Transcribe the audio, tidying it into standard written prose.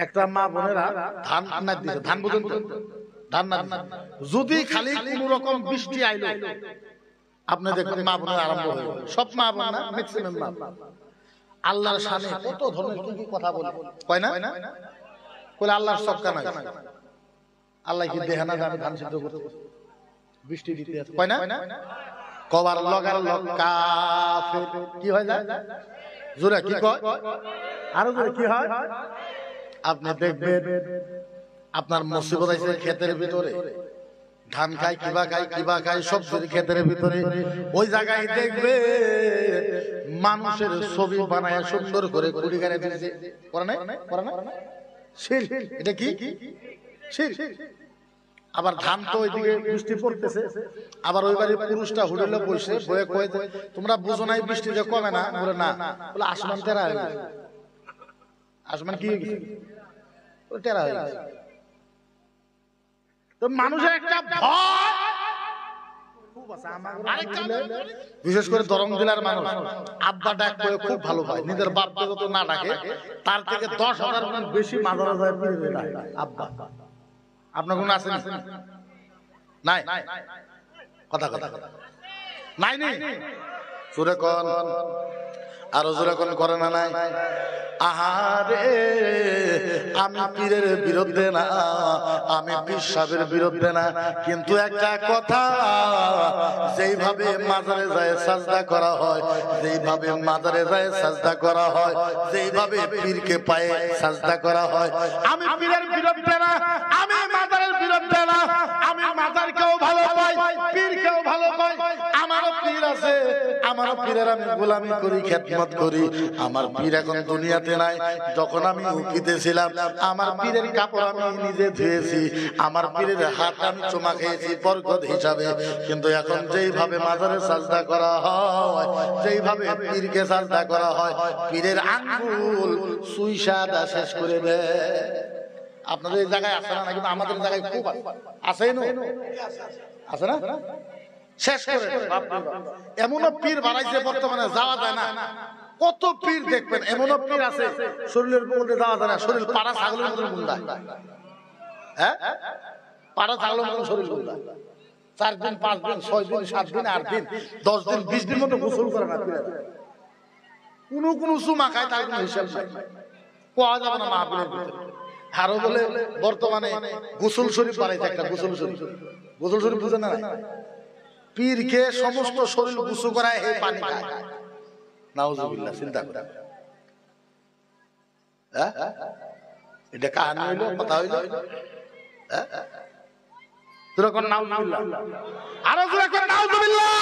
একটা মা বোনেরা ধান না দিতে, ধান বুঝেন তো, ধান না যদি খালি কোন রকম বৃষ্টি আইলো আপনি দেখবেন মা বোনের আরম্ভ হয়ে গেল। সব মা বোন না, ম্যাক্সিমাম মা। আল্লাহর শানে কত ধরনের কি কথা বলে, কয় না কইলে আল্লাহর সক্কা নাই, আল্লাহ কি দেখানা আমি ধান সিদ্ধ করতে বৃষ্টি দিতে আছে, কয় না কবার লগার লগ কাফের কি হয় যায় জোরে কি কয়, আরো জোরে কি হয়। আপনি দেখবেন আপনার মুসিবত আছে ক্ষেতের ভিতরে, ধান খায় কিবা খায় কিবা খায় সব যদি ক্ষেতের ভিতরে, ওই জায়গায় দেখবে মানুষের ছবি বানায় সুন্দর করে কুড়ি গানে দিয়েছে, করে না করে না শিরক, এটা কি শিরক। আবার ধান তো ওইদিকে বৃষ্টি পড়তেছে, আবার ওই বাড়ির পুরুষটা হুড়েলে বসে বয়ে কয়ে তোমরা বুঝো নাই বৃষ্টি যে কমে না, বলে না বলে আসমান টেরা হয়ে গেছে, আসমান কি হয়ে গেছে টেরা হয়ে গেছে। তো মানুষের একটা ভয়, বিশেষ করে দরং জেলার মানুষ আব্বা ডাক করে খুব ভালো পায়, নিজের বাপকে যত না ডাকে তার থেকে 10,000 গুণ বেশি মাদার আব্বা। আপনার কোন আছে নাই? কথা কথা নাই নেই সুরে কোন আরো জোরে কোন করে না নাই? আহারে আমি পীরের বিরুদ্ধে না, আমি পীর সাহেবের বিরুদ্ধে না, কিন্তু একটা কথা, যেইভাবে মাজারে যায় সাজদা করা হয়, যেইভাবে মাজারে যায় সাজদা করা হয়, যেইভাবে পীরকে পায়ে সাজদা করা হয়, আমি পীরের বিরুদ্ধে না, আমি মাজারের বিরুদ্ধে না, আমি মাজারকেও ভালো পাই পীরকেও ভালো পাই। আমারও পীর আছে, আমারও পীরের আমি গোলামি করি, খেদমত করি। আমার পীর এখন দুনিয়াতে নাই, যখন আমি উকিতে ছিলাম আমার পীরের কাপড় আমি নিজে ধুয়েছি, আমার পীরের হাত আমি চুমা খেয়েছি বরকত হিসাবে। কিন্তু এখন যেইভাবে মাজারে সাজদা করা হয়, যেইভাবে পীরকে সাজদা করা হয়, পীরের আঙ্গুল সুইসাদা শেষ করে দেয়। আপনাদের এই জায়গায় আছে না? কিন্তু আমাদের জায়গায় খুব আছে না, আছে না, শেষ করে এমনও পীর বাড়াইছে বর্তমানে যাওয়া যায় না। কত পীর দেখবেন এমনও পীর আছে শরীরের মধ্যে যাওয়া যায় না, শরীর পাড়া ছাগলের মতো গুন্ডা, হ্যাঁ পাড়া ছাগলের মতো শরীর গুন্ডা। 4 দিন 5 দিন 6 দিন 7 দিন 8 দিন 10 দিন 20 দিন মতো গোসল করে না, কোন চুমা খায় তার কোনো হিসাব নাই, পাওয়া যাবে না মাহফিলের ভিতরে। আরো বলে বর্তমানে গোসল শরীফ বানাইছে একটা, গোসল শরীফ, গোসল শরীফ বুঝেন না? পীরকে সমস্ত শরীর গোসল করায় এই পানি খায়, নাউজুবিল্লাহ। চিন্তা করে এটা কাহানি হইল, কথা হইল, নাউজুবিল্লাহ। আরো জোরে করে নাউজুবিল্লাহ।